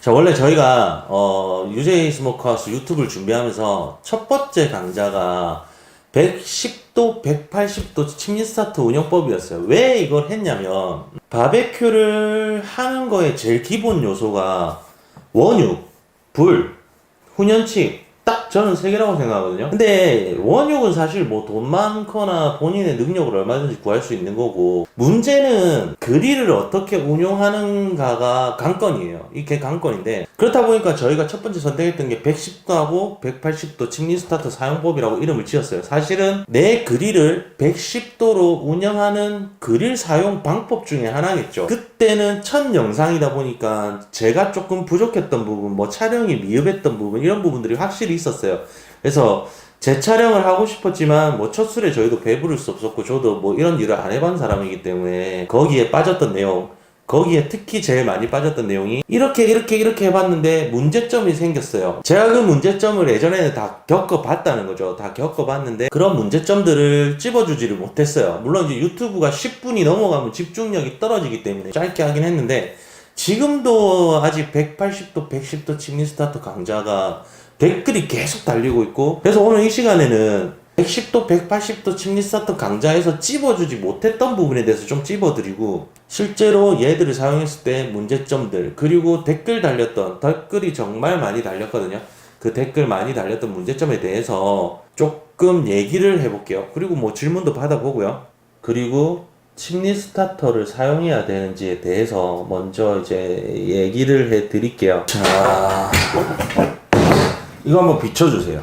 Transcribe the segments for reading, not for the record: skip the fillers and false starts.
자, 원래 저희가 UJ 스모커하우스 유튜브를 준비하면서 첫 번째 강좌가 110도, 180도 침리 스타트 운영법이었어요. 왜 이걸 했냐면 바베큐를 하는 거에 제일 기본 요소가 원육, 불, 훈연치, 딱 저는 세 개라고 생각하거든요. 근데 원육은 사실 뭐 돈 많거나 본인의 능력을 얼마든지 구할 수 있는 거고, 문제는 그릴을 어떻게 운용하는가가 관건이에요. 이게 관건인데, 그렇다 보니까 저희가 첫 번째 선택했던 게 110도하고 180도 침리 스타터 사용법이라고 이름을 지었어요. 사실은 내 그릴을 110도로 운영하는 그릴 사용 방법 중에 하나겠죠. 그때는 첫 영상이다 보니까 제가 조금 부족했던 부분, 뭐 촬영이 미흡했던 부분, 이런 부분들이 확실히 있었어요. 그래서 재촬영을 하고 싶었지만 뭐 첫 술에 저희도 배부를 수 없었고, 저도 뭐 이런 일을 안 해본 사람이기 때문에 거기에 빠졌던 내용, 거기에 특히 제일 많이 빠졌던 내용이 이렇게 해봤는데 문제점이 생겼어요. 제가 그 문제점을 예전에는 다 겪어봤다는 거죠. 다 겪어봤는데 그런 문제점들을 찝어주지를 못했어요. 물론 이제 유튜브가 10분이 넘어가면 집중력이 떨어지기 때문에 짧게 하긴 했는데, 지금도 아직 180도, 110도 침리 스타터 강좌가 댓글이 계속 달리고 있고, 그래서 오늘 이 시간에는 110도, 180도 침리 스타터 강좌에서 찝어주지 못했던 부분에 대해서 좀 찝어드리고, 실제로 얘들을 사용했을 때 문제점들, 그리고 댓글이 정말 많이 달렸거든요. 그 댓글 많이 달렸던 문제점에 대해서 조금 얘기를 해볼게요. 그리고 뭐 질문도 받아보고요. 그리고 침리 스타터를 사용해야 되는지에 대해서 먼저 이제 얘기를 해드릴게요. 자, 이거 한번 비춰주세요.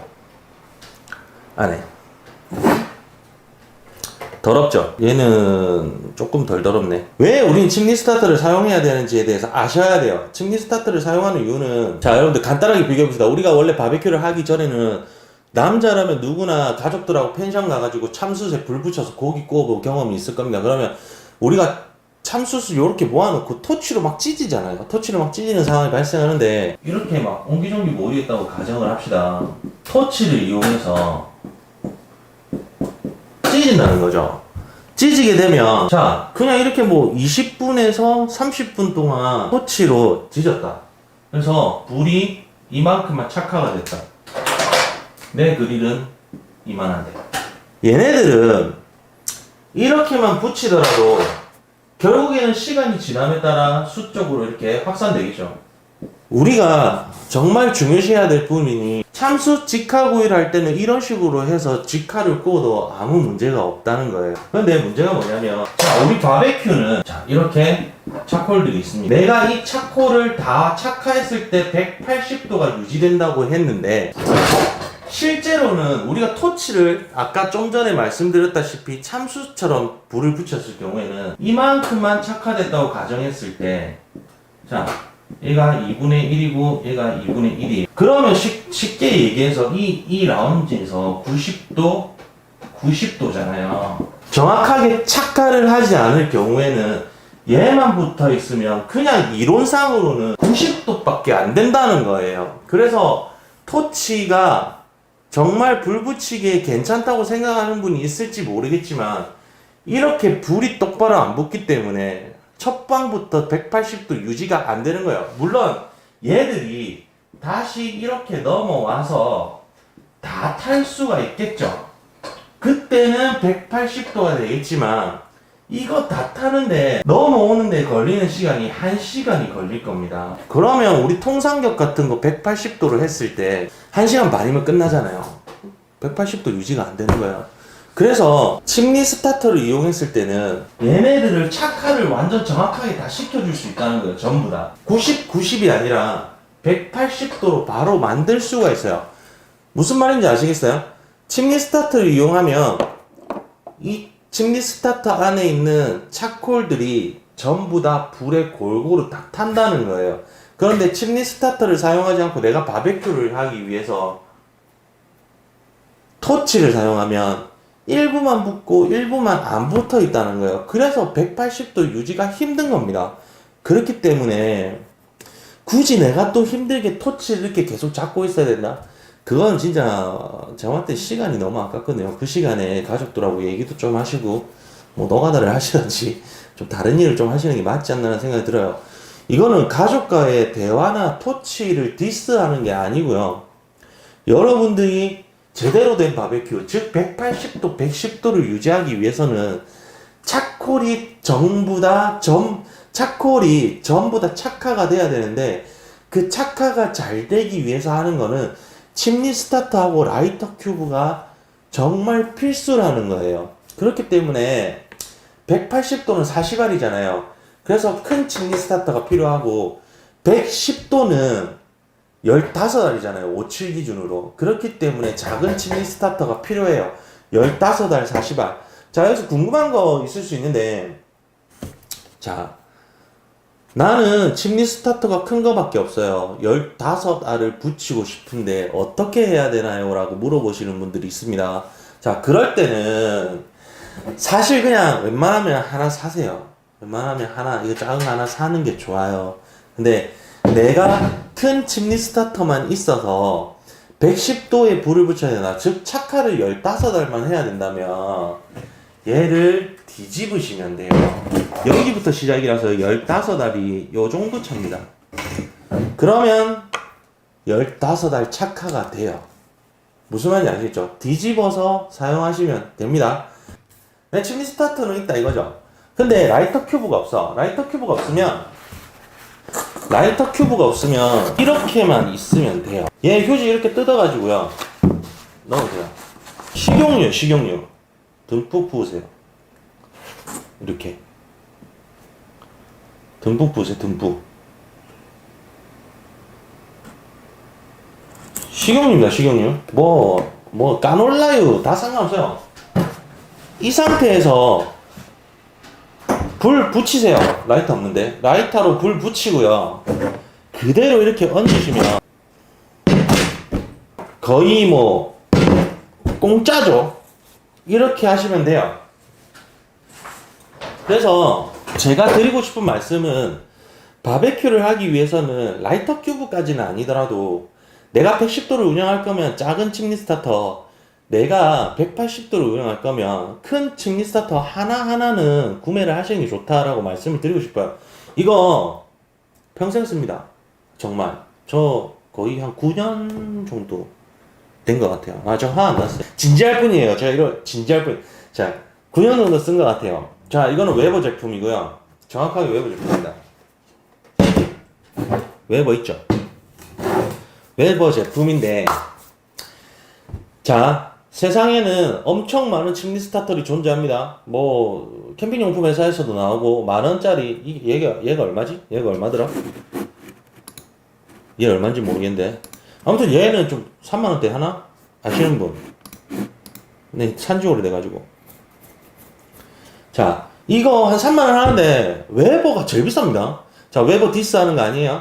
안에 더럽죠? 얘는 조금 덜 더럽네. 왜 우린 침리 스타터를 사용해야 되는지에 대해서 아셔야 돼요. 침리 스타터를 사용하는 이유는, 자, 여러분들 간단하게 비교해봅시다. 우리가 원래 바베큐를 하기 전에는 남자라면 누구나 가족들하고 펜션 가가지고 참숯에 불 붙여서 고기 구워본 경험이 있을 겁니다. 그러면 우리가 참숯을 이렇게 모아놓고 토치로 막 찢이잖아요. 토치로 막 찢이는 상황이 발생하는데, 이렇게 막 옹기종기 모이겠다고 가정을 합시다. 토치를 이용해서 찢어진다는 거죠. 찢어지게 되면, 자, 그냥 이렇게 뭐 20분에서 30분 동안 토치로 찢었다. 그래서 불이 이만큼만 착화가 됐다. 내 그릴은 이만한데, 얘네들은 이렇게만 붙이더라도 결국에는 시간이 지남에 따라 수적으로 이렇게 확산되겠죠. 우리가 정말 중요시해야 될 부분이, 참숯 직화구이를 할 때는 이런 식으로 해서 직화를 구워도 아무 문제가 없다는 거예요. 그런데 문제가 뭐냐면, 자, 우리 바베큐는 자, 이렇게 차콜들이 있습니다. 내가 이 차콜을 다 착화했을 때 180도가 유지된다고 했는데, 실제로는 우리가 토치를 아까 좀 전에 말씀드렸다시피 참숯처럼 불을 붙였을 경우에는 이만큼만 착화됐다고 가정했을 때, 자, 얘가 2분의 1이고 얘가 2분의 1이에요. 그러면 쉽게 얘기해서 이 라운지에서 90도잖아요. 정확하게 착화를 하지 않을 경우에는 얘만 붙어 있으면 그냥 이론상으로는 90도밖에 안 된다는 거예요. 그래서 토치가 정말 불 붙이기에 괜찮다고 생각하는 분이 있을지 모르겠지만, 이렇게 불이 똑바로 안 붙기 때문에 첫 방부터 180도 유지가 안 되는 거예요. 물론 얘들이 다시 이렇게 넘어와서 다 탈 수가 있겠죠. 그때는 180도가 되겠지만, 이거 다 타는데 넘어오는데 걸리는 시간이 1시간이 걸릴 겁니다. 그러면 우리 통삼겹 같은 거 180도로 했을 때 1시간 반이면 끝나잖아요. 180도 유지가 안 되는 거예요. 그래서 침리 스타터를 이용했을 때는 얘네들을 착화를 완전 정확하게 다 시켜줄 수 있다는 거예요. 전부 다 90이 아니라 180도로 바로 만들 수가 있어요. 무슨 말인지 아시겠어요? 침리 스타터를 이용하면 이 침리 스타터 안에 있는 차콜들이 전부 다 불에 골고루 딱 탄다는 거예요. 그런데 침리 스타터를 사용하지 않고 내가 바베큐를 하기 위해서 토치를 사용하면 일부만 붙고 일부만 안 붙어 있다는 거예요. 그래서 180도 유지가 힘든 겁니다. 그렇기 때문에 굳이 내가 또 힘들게 토치를 이렇게 계속 잡고 있어야 된다? 그건 진짜 저한테 시간이 너무 아깝거든요. 그 시간에 가족들하고 얘기도 좀 하시고 뭐 노가다를 하시든지 좀 다른 일을 좀 하시는 게 맞지 않나라는 생각이 들어요. 이거는 가족과의 대화나 토치를 디스하는 게 아니고요. 여러분들이 제대로 된 바베큐, 즉 180도, 110도를 유지하기 위해서는 차콜이 전부 다 착화가 돼야 되는데, 그 착화가 잘 되기 위해서 하는 거는 침리 스타터하고 라이터 큐브가 정말 필수라는 거예요. 그렇기 때문에 180도는 40알이잖아요. 그래서 큰 침리 스타터가 필요하고, 110도는 15알이잖아요. 57 기준으로. 그렇기 때문에 작은 침리 스타터가 필요해요. 15알, 40알. 자, 여기서 궁금한 거 있을 수 있는데, 자, 나는 침리 스타터가 큰 거밖에 없어요. 15알을 붙이고 싶은데 어떻게 해야 되나요? 라고 물어보시는 분들이 있습니다. 자, 그럴 때는 사실 그냥 웬만하면 하나 사세요. 웬만하면 하나, 이거 작은 거 하나 사는 게 좋아요. 근데 내가 큰 침리 스타터만 있어서 110도에 불을 붙여야 되나, 즉 착화를 15알만 해야 된다면 얘를 뒤집으시면 돼요. 여기부터 시작이라서 15알이 요 정도 차입니다. 그러면 15알 착화가 돼요. 무슨 말인지 아시겠죠? 뒤집어서 사용하시면 됩니다. 네, 침리 스타터는 있다 이거죠. 근데 라이터 큐브가 없어. 라이터 큐브가 없으면 이렇게만 있으면 돼요. 얘 휴지 이렇게 뜯어가지고요, 넣으세요. 식용유 듬뿍 부으세요. 이렇게 듬뿍 부으세요. 듬뿍. 식용유입니다. 식용유. 뭐 까놀라유 다 상관없어요. 이 상태에서 불 붙이세요. 라이터 없는데 라이터로 불 붙이고요, 그대로 이렇게 얹으시면 거의 뭐 공짜죠. 이렇게 하시면 돼요. 그래서 제가 드리고 싶은 말씀은, 바베큐를 하기 위해서는 라이터 큐브까지는 아니더라도 내가 110도를 운영할 거면 작은 침리 스타터, 내가 180도를 운영할 거면 큰 침리 스타터 하나하나는 구매를 하시는 게 좋다라고 말씀을 드리고 싶어요. 이거 평생 씁니다. 정말. 저 거의 한 9년 정도 된 것 같아요. 저 화 안 났어요. 진지할 뿐이에요. 제가 진지할 뿐. 자, 9년 정도 쓴 것 같아요. 자, 이거는 웨버 제품이고요. 정확하게 웨버 제품입니다. 웨버 있죠? 웨버 제품인데, 자, 세상에는 엄청 많은 침리 스타터들이 존재합니다. 뭐 캠핑용품 회사에서도 나오고, 만원짜리, 얘가 얼마지? 얘가 얼마더라? 얘 얼마인지 모르겠는데, 아무튼 얘는 좀 3만원대 하나? 아시는 분? 네, 산지 오래돼가지고. 자, 이거 한 3만원 하는데 웨버가 제일 비쌉니다. 자, 웨버 디스하는 거 아니에요?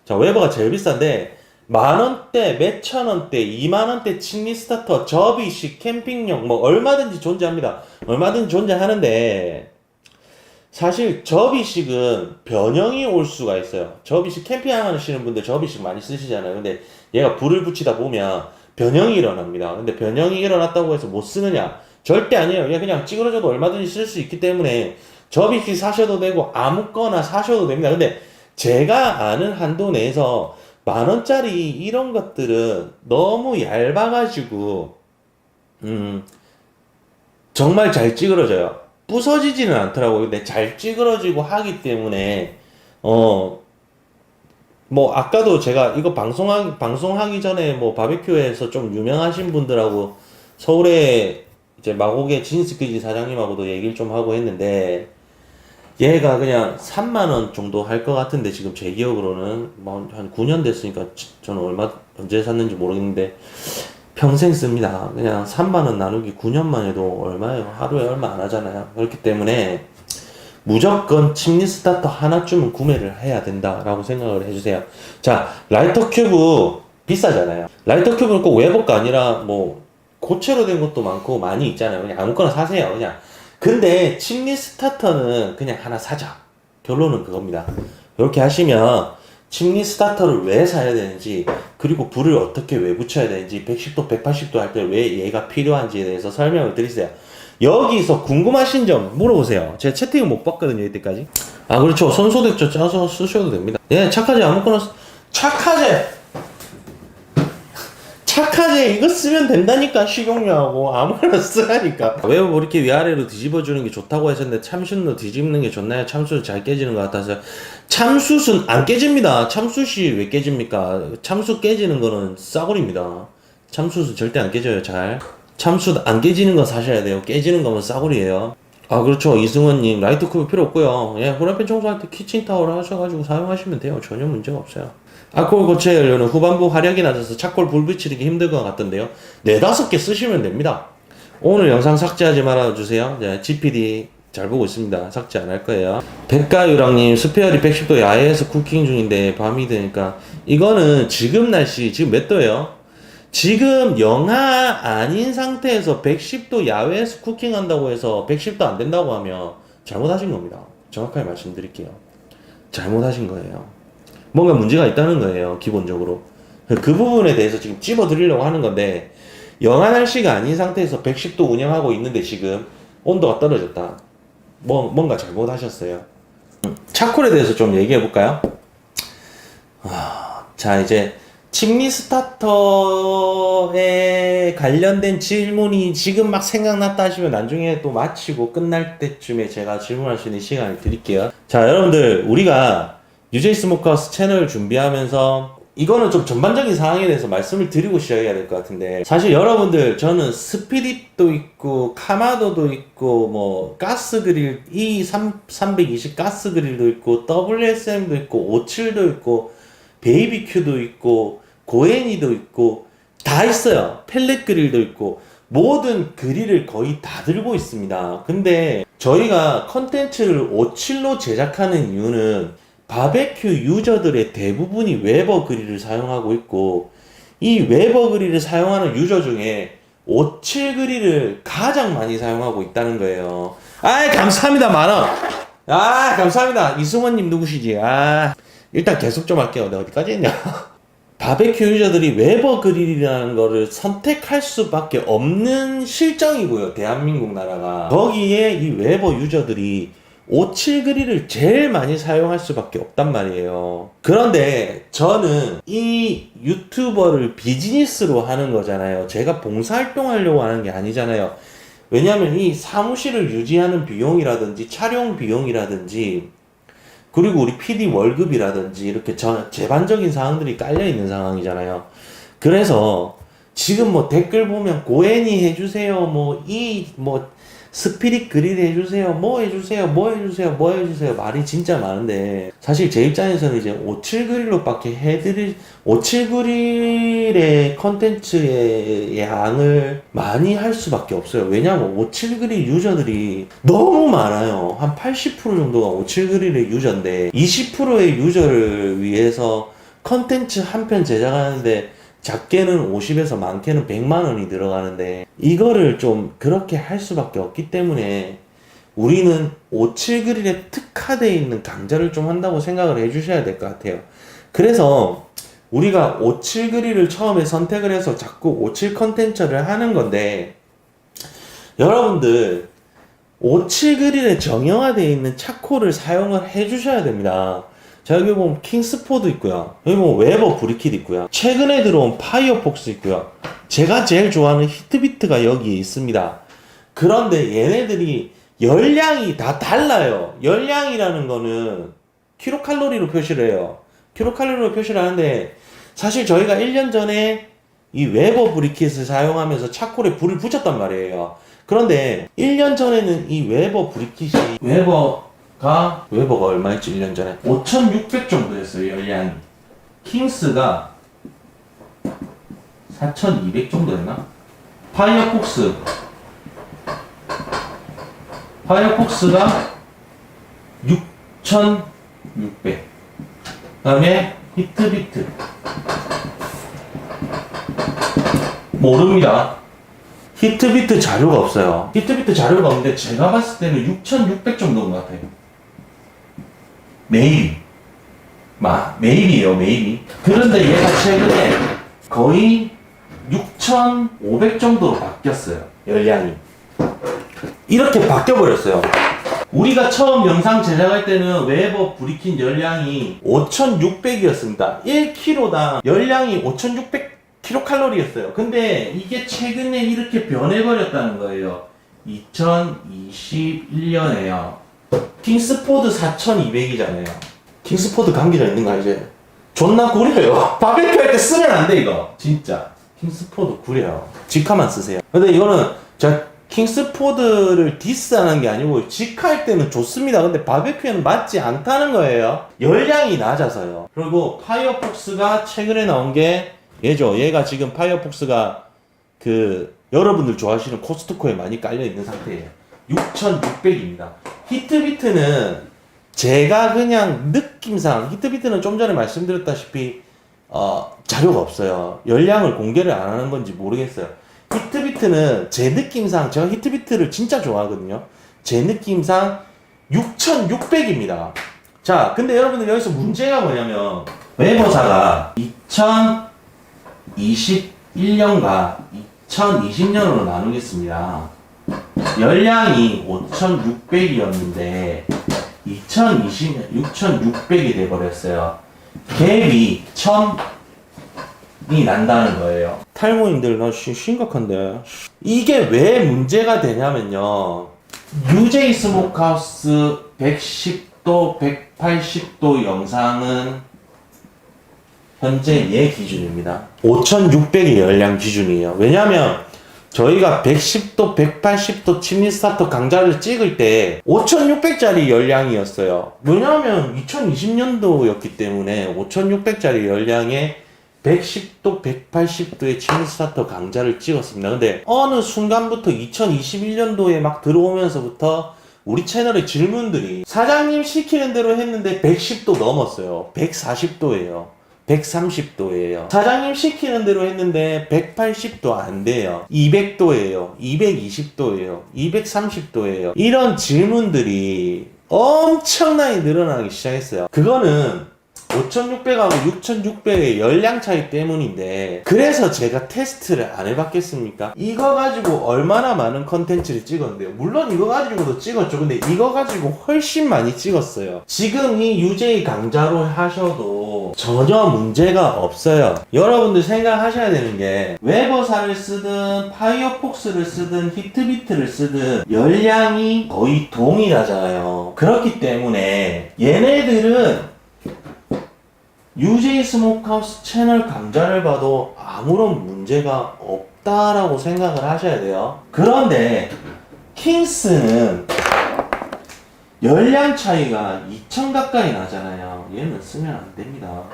자, 웨버가 제일 비싼데, 만원대, 몇천원대, 2만원대 침리 스타터, 접이식, 캠핑용, 뭐 얼마든지 존재합니다. 얼마든지 존재하는데, 사실 접이식은 변형이 올 수가 있어요. 접이식 캠핑하시는 분들 접이식 많이 쓰시잖아요. 근데 얘가 불을 붙이다 보면 변형이 일어납니다. 근데 변형이 일어났다고 해서 못 쓰느냐? 절대 아니에요. 얘 그냥 찌그러져도 얼마든지 쓸 수 있기 때문에 접이식 사셔도 되고 아무거나 사셔도 됩니다. 근데 제가 아는 한도 내에서 만원짜리 이런 것들은 너무 얇아가지고 정말 잘 찌그러져요. 부서지지는 않더라고요. 근데 잘 찌그러지고 하기 때문에 뭐 아까도 제가 이거 방송하기 전에 뭐 바베큐에서 좀 유명하신 분들하고, 서울에 이제 마곡의 진스퀴지 사장님하고도 얘기를 좀 하고 했는데, 얘가 그냥 3만원 정도 할 것 같은데, 지금 제 기억으로는 뭐 한 9년 됐으니까 저는 언제 샀는지 모르겠는데 평생 씁니다. 그냥 3만원 나누기 9년만 해도 얼마예요? 하루에 얼마 안 하잖아요. 그렇기 때문에 무조건 침리 스타터 하나쯤은 구매를 해야 된다라고 생각을 해주세요. 자, 라이터 큐브 비싸잖아요. 라이터 큐브는 꼭 웨버가 아니라 뭐 고체로 된 것도 많고 많이 있잖아요. 그냥 아무거나 사세요. 그냥. 근데 침리 스타터는 그냥 하나 사자. 결론은 그겁니다. 이렇게 하시면 침리 스타터를 왜 사야 되는지, 그리고 불을 어떻게 왜 붙여야 되는지, 110도, 180도 할 때 왜 얘가 필요한지에 대해서 설명을 드리세요. 여기서 궁금하신 점 물어보세요. 제가 채팅을 못 봤거든요, 이때까지. 아, 그렇죠. 손소독제 짜서 쓰셔도 됩니다. 예, 착화제 아무거나 착화제 이거 쓰면 된다니까. 식용유하고 아무거나 쓰라니까. 왜 뭐 이렇게 위아래로 뒤집어주는 게 좋다고 하셨는데 참숯로 뒤집는 게 좋나요? 참숯 잘 깨지는 것 같아서. 참숯은 안 깨집니다. 참숯이 왜 깨집니까? 참숯 깨지는 거는 싸구리입니다. 참숯은 절대 안 깨져요. 잘. 참숯 안 깨지는 거 사셔야 돼요. 깨지는 거면 싸구리예요. 아, 그렇죠. 이승원님, 라이트 컵이 필요 없고요. 예, 후라이팬 청소할 때 키친타월 하셔가지고 사용하시면 돼요. 전혀 문제가 없어요. 알코올 고체 연료는 후반부 화력이 낮아서 차콜 불 붙이기 힘들 것 같던데요. 4-5개 쓰시면 됩니다. 오늘 영상 삭제하지 말아주세요. 네, GPD 잘 보고 있습니다. 삭제 안 할 거예요. 백가유랑님, 스페어리 110도 야외에서 쿠킹 중인데 밤이 되니까. 이거는 지금 날씨, 지금 몇 도예요? 지금 영하 아닌 상태에서 110도 야외에서 쿠킹한다고 해서 110도 안 된다고 하면 잘못하신 겁니다. 정확하게 말씀드릴게요. 잘못하신 거예요. 뭔가 문제가 있다는 거예요, 기본적으로. 그 부분에 대해서 지금 찝어드리려고 하는 건데, 영하 날씨가 아닌 상태에서 110도 운영하고 있는데 지금 온도가 떨어졌다. 뭔가 잘못하셨어요. 차콜에 대해서 좀 얘기해 볼까요? 자, 이제 침리 스타터에 관련된 질문이 지금 막 생각났다 하시면 나중에 또 마치고 끝날 때쯤에 제가 질문할 수 있는 시간을 드릴게요. 자, 여러분들, 우리가 UJ 스모커하우스 채널을 준비하면서 이거는 좀 전반적인 상황에 대해서 말씀을 드리고 시작해야 될 것 같은데, 사실 여러분들, 저는 스피릿도 있고 카마도도 있고 뭐 가스 그릴 E320 가스 그릴도 있고 WSM도 있고 57도 있고 베이비큐도 있고 고에니도 있고 다 있어요. 펠렛 그릴도 있고 모든 그릴을 거의 다 들고 있습니다. 근데 저희가 컨텐츠를 57로 제작하는 이유는 바베큐 유저들의 대부분이 웨버 그릴을 사용하고 있고, 이 웨버 그릴을 사용하는 유저 중에 57 그릴을 가장 많이 사용하고 있다는 거예요. 아, 감사합니다. 만원. 아, 감사합니다. 이승원님 누구시지? 아, 일단 계속 좀 할게요. 내가 어디까지 했냐? 바베큐 유저들이 웨버 그릴이라는 거를 선택할 수밖에 없는 실정이고요. 대한민국 나라가. 거기에 이 웨버 유저들이 57 그릴을 제일 많이 사용할 수밖에 없단 말이에요. 그런데 저는 이 유튜버를 비즈니스로 하는 거잖아요. 제가 봉사활동 하려고 하는 게 아니잖아요. 왜냐면 이 사무실을 유지하는 비용이라든지 촬영 비용이라든지 그리고 우리 PD 월급이라든지 이렇게 제반적인 사항들이 깔려있는 상황이잖아요. 그래서 지금 뭐 댓글 보면 고애니 해주세요, 스피릿 그릴 해주세요, 뭐 해주세요 말이 진짜 많은데, 사실 제 입장에서는 이제 57 그릴로밖에 57 그릴의 컨텐츠의 양을 많이 할 수밖에 없어요. 왜냐면 57 그릴 유저들이 너무 많아요. 한 80% 정도가 57 그릴의 유저인데 20%의 유저를 위해서 컨텐츠 한 편 제작하는데 작게는 50에서 많게는 100만 원이 들어가는데, 이거를 좀 그렇게 할 수밖에 없기 때문에 우리는 57 그릴에 특화되어 있는 강좌를 좀 한다고 생각을 해주셔야 될 것 같아요. 그래서 우리가 57 그릴을 처음에 선택을 해서 자꾸 57 컨텐츠를 하는 건데, 여러분들 57 그릴에 정형화되어 있는 차콜을 사용을 해주셔야 됩니다. 자, 여기 보면 킹스포드 있고요. 여기 보면 웨버 브리킷 있고요. 최근에 들어온 파이어폭스 있고요. 제가 제일 좋아하는 히트비트가 여기에 있습니다. 그런데 얘네들이 열량이 다 달라요. 열량이라는 거는 킬로칼로리로 표시를 해요. 킬로칼로리로 표시를 하는데, 사실 저희가 1년 전에 이 웨버 브리킷을 사용하면서 차콜에 불을 붙였단 말이에요. 그런데 1년 전에는 이 웨버 브리킷이 웨버가 얼마였지? 1년 전에 5600 정도 됐어요, 열량이. 킹스가 4200 정도 됐나? 파이어폭스가 6600. 그 다음에 히트비트 모릅니다. 히트비트 자료가 없어요. 히트비트 자료가 없는데 제가 봤을 때는 6600 정도인 것 같아요. 메일이에요, 메일이. 그런데 얘가 최근에 거의 6500 정도로 바뀌었어요, 열량이. 이렇게 바뀌어버렸어요. 우리가 처음 영상 제작할 때는 웨버 브리킨 열량이 5600이었습니다. 1kg당 열량이 5600kcal였어요. 근데 이게 최근에 이렇게 변해버렸다는 거예요. 2021년에요. 킹스포드 4200이잖아요. 킹스포드 감기자 있는가 이제? 존나 구려요. 바베큐 할 때 쓰면 안 돼 이거. 진짜. 킹스포드 구려요. 직화만 쓰세요. 근데 이거는 제가 킹스포드를 디스하는 게 아니고 직할 때는 좋습니다. 근데 바베큐에는 맞지 않다는 거예요. 열량이 낮아서요. 그리고 파이어폭스가 최근에 나온 게 얘죠. 얘가 지금 파이어폭스가 그 여러분들 좋아하시는 코스트코에 많이 깔려 있는 상태예요. 6600입니다. 히트비트는 제가 그냥 느낌상 히트비트는 좀 전에 말씀드렸다시피 자료가 없어요. 열량을 공개를 안 하는 건지 모르겠어요. 히트비트는 제 느낌상 제가 히트비트를 진짜 좋아하거든요. 제 느낌상 6600입니다. 자, 근데 여러분들 여기서 문제가 뭐냐면 웨버사가 2021년과 2020년으로 나누겠습니다. 열량이 5600이었는데 2020년 6600이 돼버렸어요. 갭이 1000이 난다는 거예요. 탈모인들 나 심각한데 이게 왜 문제가 되냐면요. UJ 스모크하우스 110도 180도 영상은 현재 얘 기준입니다. 5600이 열량 기준이에요. 왜냐면 저희가 110도, 180도 침리 스타터 강좌를 찍을 때 5600짜리 열량이었어요. 왜냐하면 2020년도였기 때문에 5600짜리 열량에 110도, 180도의 침리 스타터 강좌를 찍었습니다. 근데 어느 순간부터 2021년도에 막 들어오면서부터 우리 채널의 질문들이 사장님 시키는 대로 했는데 110도 넘었어요. 140도예요. 130도예요. 사장님 시키는 대로 했는데 180도 안 돼요. 200도예요. 220도예요. 230도예요. 이런 질문들이 엄청나게 늘어나기 시작했어요. 그거는 5600하고 6600의 열량 차이 때문인데 그래서 제가 테스트를 안 해봤겠습니까? 이거 가지고 얼마나 많은 컨텐츠를 찍었는데요. 물론 이거 가지고도 찍었죠. 근데 이거 가지고 훨씬 많이 찍었어요. 지금 이 UJ 강좌로 하셔도 전혀 문제가 없어요. 여러분들 생각하셔야 되는 게 웨버사를 쓰든 파이어폭스를 쓰든 히트비트를 쓰든 열량이 거의 동일하잖아요. 그렇기 때문에 얘네들은 UJ 스모크하우스 채널 강좌를 봐도 아무런 문제가 없다라고 생각을 하셔야 돼요. 그런데 킹스는 열량 차이가 2000 가까이 나잖아요. 얘는 쓰면 안 됩니다.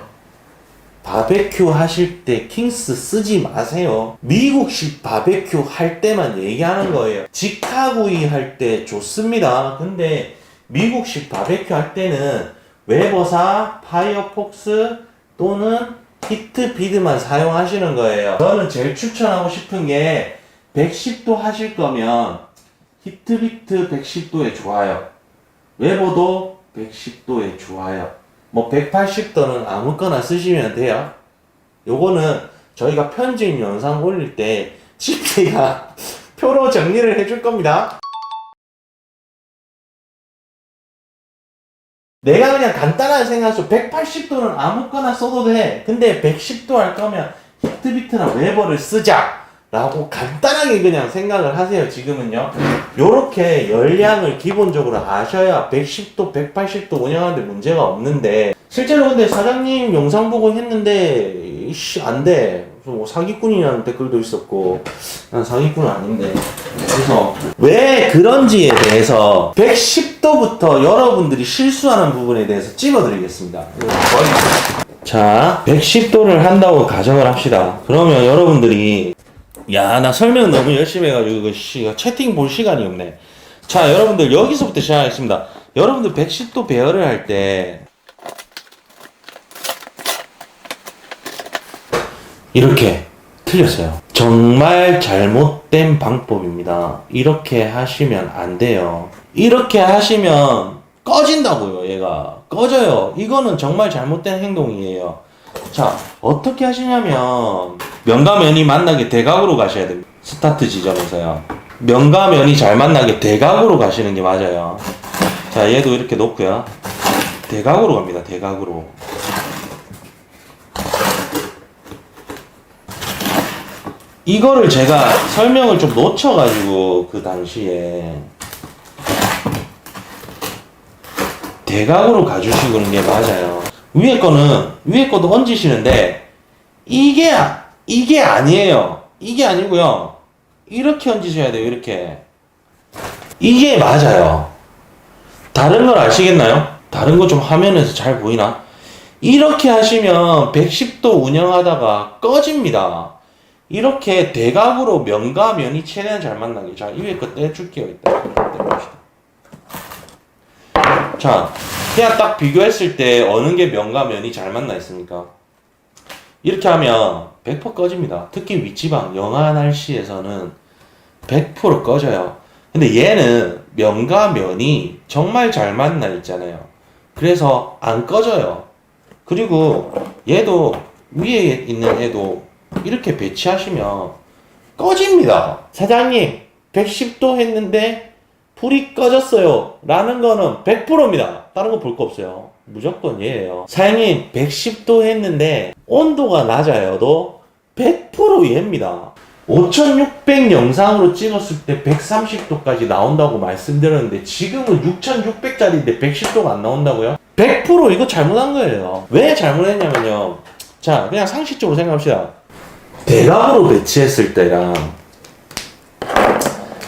바베큐 하실 때 킹스 쓰지 마세요. 미국식 바베큐 할 때만 얘기하는 거예요. 직화구이 할 때 좋습니다. 근데 미국식 바베큐 할 때는 웨버사, 파이어폭스 또는 히트비드만 사용하시는 거예요. 저는 제일 추천하고 싶은 게 110도 하실 거면 히트비트 110도에 좋아요. 웨버도 110도에 좋아요. 뭐 180도는 아무거나 쓰시면 돼요. 요거는 저희가 편집 영상 올릴 때 집게가 표로 정리를 해줄 겁니다. 내가 그냥 간단하게 생각해서 180도는 아무거나 써도 돼. 근데 110도 할 거면 히트비트나 웨버를 쓰자 라고 간단하게 그냥 생각을 하세요. 지금은요. 요렇게 열량을 기본적으로 아셔야 110도, 180도 운영하는데 문제가 없는데 실제로 근데 사장님 영상 보고 했는데 안 돼. 뭐 사기꾼이라는 댓글도 있었고 난 사기꾼은 아닌데 그래서 왜 그런지에 대해서 110도부터 여러분들이 실수하는 부분에 대해서 찍어드리겠습니다. 자, 110도를 한다고 가정을 합시다. 그러면 여러분들이 야, 나 설명 너무 열심히 해가지고 채팅 볼 시간이 없네. 자, 여러분들 여기서부터 시작하겠습니다. 여러분들 110도 배열을 할 때 이렇게 틀렸어요. 정말 잘못된 방법입니다. 이렇게 하시면 안 돼요. 이렇게 하시면 꺼진다고요. 얘가 꺼져요. 이거는 정말 잘못된 행동이에요. 자, 어떻게 하시냐면 면과 면이 만나게 대각으로 가셔야 됩니다. 스타트 지점에서요. 면과 면이 잘 만나게 대각으로 가시는 게 맞아요. 자, 얘도 이렇게 놓고요. 대각으로 갑니다. 대각으로. 이거를 제가 설명을 좀 놓쳐가지고 그 당시에 대각으로 가주시는 게 맞아요. 위에 것도 얹으시는데 이게 아니에요. 이게 아니고요. 이렇게 얹으셔야 돼요. 이렇게. 이게 맞아요. 다른 걸 아시겠나요? 다른 거 좀 화면에서 잘 보이나? 이렇게 하시면 110도 운영하다가 꺼집니다. 이렇게 대각으로 면과 면이 최대한 잘 만나게. 자, 이 위에 거 떼줄게요. 이따 떼봅시다. 자, 그냥 딱 비교했을 때 어느 게 면과 면이 잘 만나 있습니까? 이렇게 하면 100% 꺼집니다. 특히 윗지방, 영하 날씨에서는 100% 꺼져요. 근데 얘는 면과 면이 정말 잘 만나 있잖아요. 그래서 안 꺼져요. 그리고 얘도 위에 있는 애도 이렇게 배치하시면 꺼집니다. 사장님 110도 했는데 불이 꺼졌어요 라는 거는 100%입니다. 다른 거 볼 거 없어요. 무조건 얘예요. 사장님 110도 했는데 온도가 낮아요도 100% 얘입니다. 5600 영상으로 찍었을 때 130도까지 나온다고 말씀드렸는데 지금은 6600짜리인데 110도가 안 나온다고요? 100% 이거 잘못한 거예요. 왜 잘못했냐면요. 자, 그냥 상식적으로 생각합시다. 대각으로 배치했을 때랑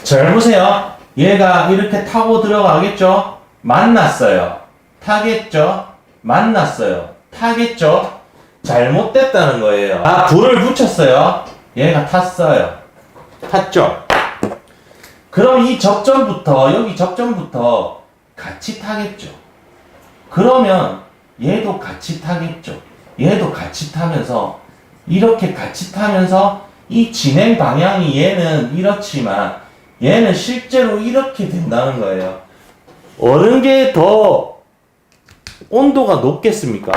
잘 보세요. 얘가 이렇게 타고 들어가겠죠? 만났어요. 타겠죠? 만났어요. 타겠죠? 잘못됐다는 거예요. 아, 불을 붙였어요. 얘가 탔어요. 탔죠? 그럼 이 접점부터 여기 접점부터 같이 타겠죠? 그러면 얘도 같이 타겠죠? 얘도 같이 타면서 이렇게 같이 타면서 이 진행 방향이 얘는 이렇지만 얘는 실제로 이렇게 된다는 거예요. 어느 게 더 온도가 높겠습니까?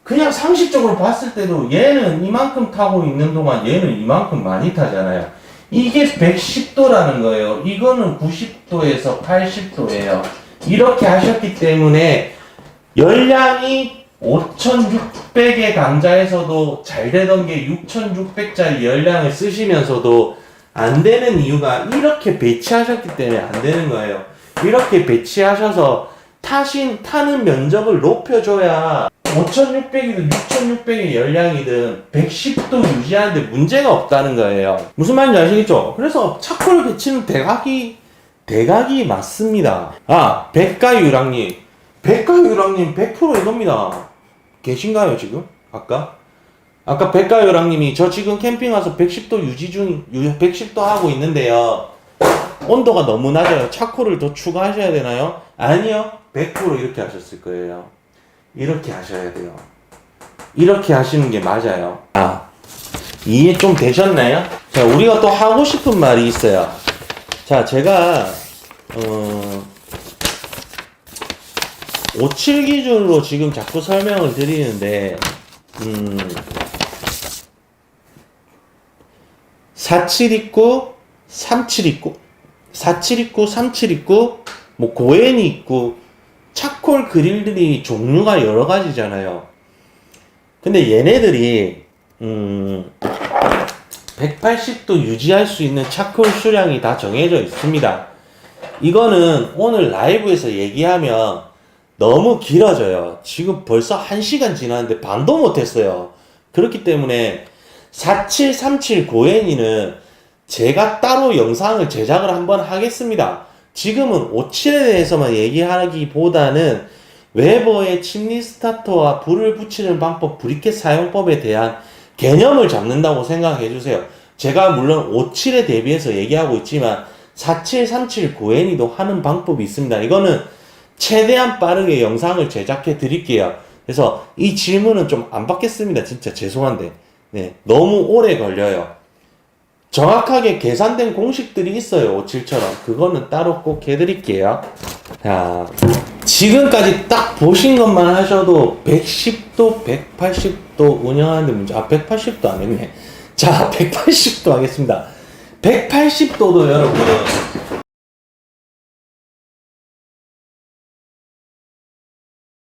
그냥 상식적으로 봤을 때도 얘는 이만큼 타고 있는 동안 얘는 이만큼 많이 타잖아요. 이게 110도라는 거예요. 이거는 90도에서 80도예요. 이렇게 하셨기 때문에 열량이 5600의 강자에서도 잘 되던 게 6600짜리 열량을 쓰시면서도 안 되는 이유가 이렇게 배치하셨기 때문에 안 되는 거예요. 이렇게 배치하셔서 타는 면적을 높여줘야 5600이든 6600의 열량이든 110도 유지하는데 문제가 없다는 거예요. 무슨 말인지 아시겠죠? 그래서 차콜 배치는 대각이 맞습니다. 아, 백가유랑님 100% 이겁니다. 계신가요, 지금? 아까 백가유랑님이 저 지금 캠핑 와서 110도 110도 하고 있는데요. 온도가 너무 낮아요. 차콜을 더 추가하셔야 되나요? 아니요. 100% 이렇게 하셨을 거예요. 이렇게 하셔야 돼요. 이렇게 하시는 게 맞아요. 아, 이해 좀 되셨나요? 자, 우리가 또 하고 싶은 말이 있어요. 자, 제가 57 기준으로 지금 자꾸 설명을 드리는데 47 있고 37 있고 47 있고 37 있고 뭐 고엔이 있고 차콜 그릴들이 종류가 여러 가지잖아요. 근데 얘네들이 180도 유지할 수 있는 차콜 수량이 다 정해져 있습니다. 이거는 오늘 라이브에서 얘기하면 너무 길어져요. 지금 벌써 1시간 지났는데 반도 못했어요. 그렇기 때문에 4737 고엔이는 제가 따로 영상을 제작을 한번 하겠습니다. 지금은 57에 대해서만 얘기하기보다는 웨버의 침리 스타터와 불을 붙이는 방법, 브리켓 사용법에 대한 개념을 잡는다고 생각해 주세요. 제가 물론 57에 대비해서 얘기하고 있지만 4737 고엔이도 하는 방법이 있습니다. 이거는 최대한 빠르게 영상을 제작해 드릴게요. 그래서 이 질문은 좀 안 받겠습니다. 진짜 죄송한데. 네, 너무 오래 걸려요. 정확하게 계산된 공식들이 있어요. 57처럼. 그거는 따로 꼭 해드릴게요. 자, 지금까지 딱 보신 것만 하셔도 110도, 180도 운영하는데 문제. 아, 180도 안 했네. 자, 180도 하겠습니다. 180도도 여러분